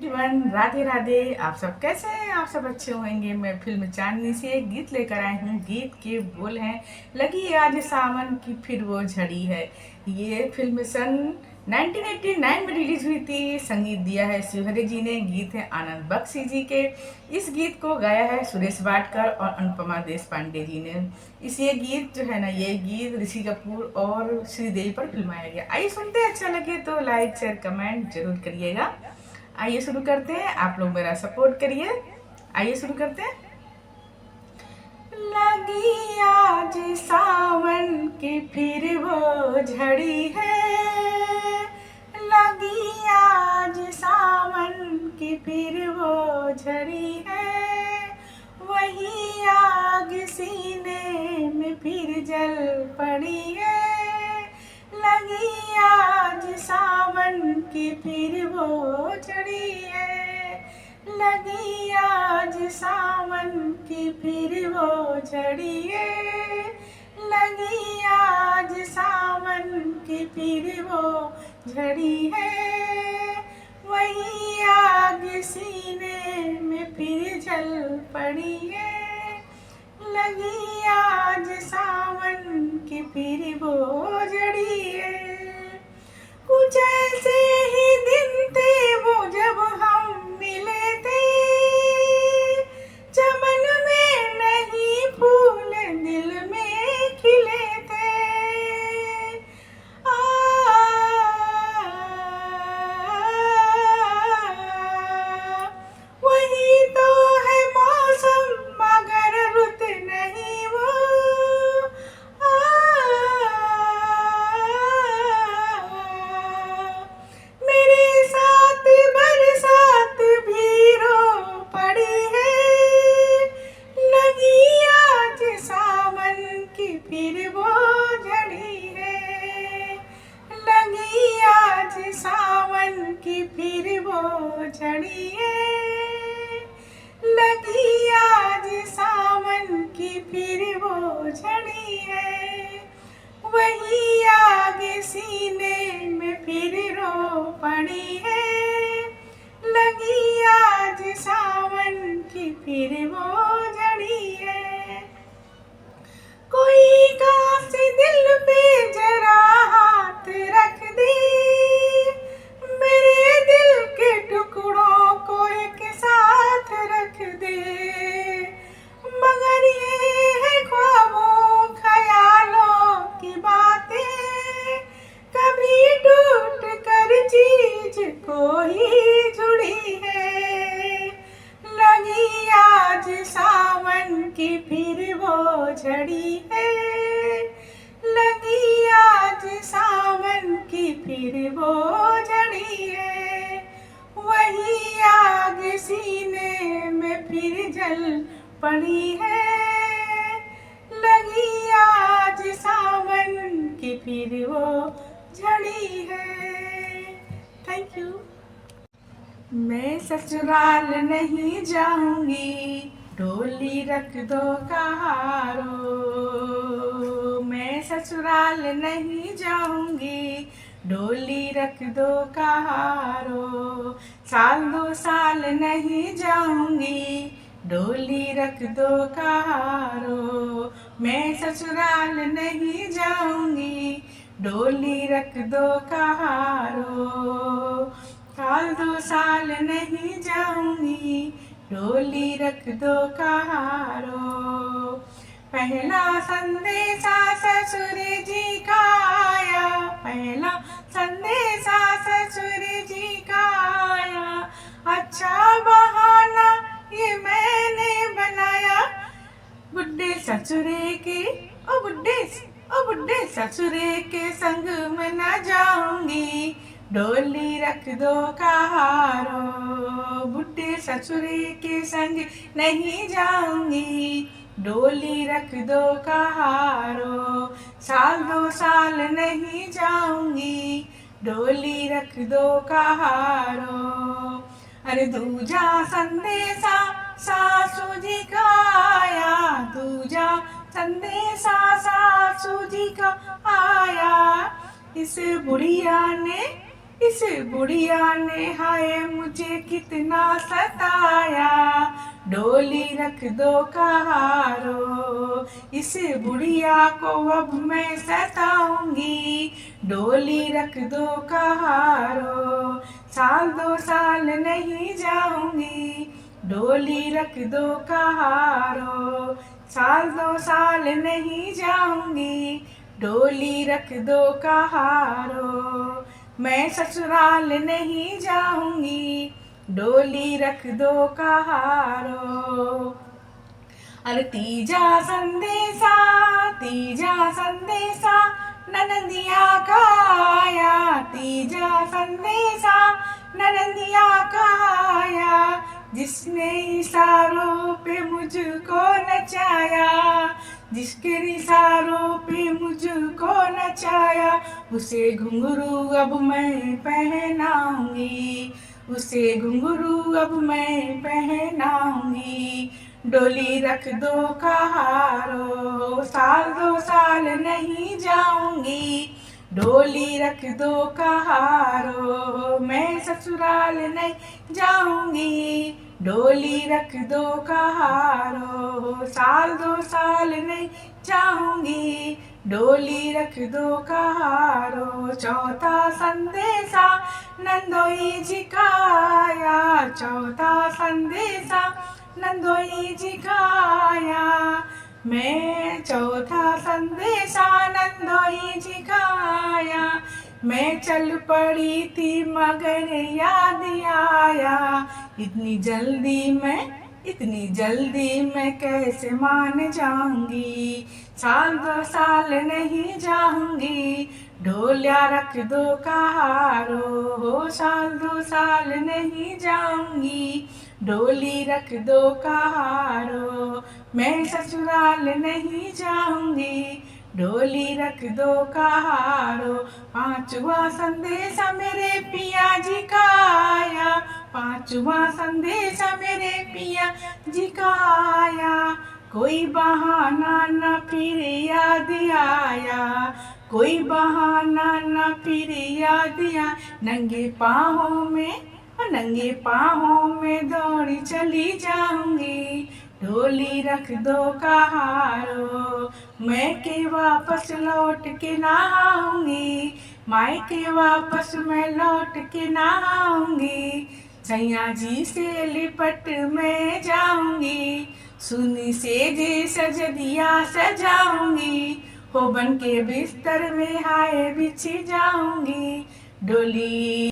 Everyone, Radhe Radhe. आप सब कैसे हैं? आप सब अच्छे होंगे। मैं फिल्म चांदनी से एक गीत लेकर आई हूँ। गीत के बोल हैं, लगी आज सावन की फिर वो झड़ी है। ये फिल्म सन 1989 में रिलीज हुई थी। संगीत दिया है शिवहरे जी ने, गीत है आनंद बख्शी जी के। इस गीत को गाया है सुरेश वाडकर और अनुपमा देश पांडे जी ने। ये गीत जो है ना, ये गीत ऋषि कपूर और श्रीदेवी पर फिल्माया गया। आइए सुनते हैं, अच्छा लगे तो लाइक शेयर कमेंट जरूर करिएगा। आइए शुरू करते हैं, आप लोग मेरा सपोर्ट करिए। आइए शुरू करते हैं। लगी आज सावन की फिर वो झड़ी है, लगी आज सावन की फिर वो झड़ी है। वही आग सीने में फिर जल पड़ी है, लगी आज सावन की फिर वो झड़ी है, लगी आज सावन की फिर वो झड़ी है, लगी आज सावन की फिर वो झड़ी है। वही आग सीने में फिर जल पड़ी है, लगी आज सावन की फिर वो झड़ी है। कुछ ऐसे ही दिन थे वो जब हम मिले थे, चमन में नहीं फूल दिल में खिले थे। वही तो है मौसम मगर रुत नहीं वो। मेरे साथ बरसात भी रो पड़ी है, लगी आज सावन की फिर वो झड़ी है, लगी आज सावन की फिर वो झड़ी है, लगी आज सावन की फिर वो झड़ी है। वही आग सीने में फिर रो पड़ी है, लगी आज सावन की फिर वो झड़ी है। कोई काश दिल पे जरा हाथ रख दे, मेरे दिल के टुकड़ों को एक साथ रख दे। मगर ये है ख्वाबों ख्यालों की बातें, कभी टूट कर चीज को ही जुड़ी है, लगी आज सावन की फिर वो झड़ी है, लगी आज सावन की फिर वो झड़ी है। वही आग सीने में फिर जल पड़ी है, लगी आज सावन की फिर वो झड़ी है। Thank you. मैं ससुराल नहीं जाऊंगी, डोली रख दो कहारो। मैं ससुराल नहीं जाऊंगी, डोली रख दो कहारो। साल दो साल नहीं जाऊंगी, डोली रख दो कहारो। मैं ससुराल नहीं जाऊंगी, डोली रख दो कहारो। साल दो साल नहीं जाऊंगी, डोली रख दो कहारो। पहला संदेशा ससुर जी का आया, पहला संदेशा ससुर जी का आया। अच्छा बहाना ये मैंने बनाया, बुढ़े ससुरे के ओ बुढ़े ससुरे के संग में न जाऊंगी, डोली रख दो कहारो। बुढ़े ससुरे के संग नहीं जाऊंगी, डोली रख दो कहारो। साल दो साल नहीं जाऊंगी, डोली रख दो कहारो। अरे दूजा संदेशा सासू जी का आया, दूजा संदेशा सासू जी का आया। इस बुढ़िया ने इस बुढ़िया ने हाय मुझे कितना सताया, डोली रख दो कहारो। इस बुढ़िया को अब मैं सताऊंगी, डोली रख दो कहारो। साल दो साल नहीं जाऊंगी, डोली रख दो कहारो। साल दो साल नहीं जाऊंगी, डोली रख दो कहारो। मैं ससुराल नहीं जाऊंगी, डोली रख दो कहारो। अरे तीजा संदेशा ननदिया का आया, तीजा संदेशा ननदिया का आया। जिसने इशारों पे मुझको नचाया, जिसके इशारों पे मुझको नचाया, उसे घुंघरू अब मैं पहनाऊंगी, उसे घुंघरू अब मैं पहनाऊंगी। डोली रख दो कहारो, साल दो साल नहीं जाऊंगी, डोली रख दो कहारो। मैं ससुराल नहीं जाऊंगी, डोली रख दो कहारो। साल दो साल नहीं जाऊंगी, डोली रख दो कहारो। चौथा संदेशा नंदोई जी का आया, चौथा संदेशा नंदोई जी का आया। मैं चौथा संदेशा नंदोई जी का आया। मैं चल पड़ी थी मगर याद आया, इतनी जल्दी मैं कैसे मान जाऊंगी। साल दो साल नहीं जाऊंगी, डोलिया रख दो कहारो। साल दो साल नहीं जाऊंगी, डोली रख दो कहारो। मैं ससुराल नहीं जाऊंगी, डोली रख दो कहारो। पांचवा संदेशा मेरे पिया जी का आया, पांचवा संदेशा मेरे पिया जी का आया। कोई बहाना न फिर याद आया, कोई बहाना न फिर याद आया। नंगे पाँवों में दौड़ी चली जाऊंगी, डोली रख दो कहारो। मैं के वापस लौट के ना आऊंगी, मायके वापस मैं लौट के ना आऊंगी। सैया जी से लिपट मैं जाऊंगी, सुनी सेज सज दिया सजाऊंगी। हो बन के बिस्तर में हाय बिछ जाऊंगी, डोली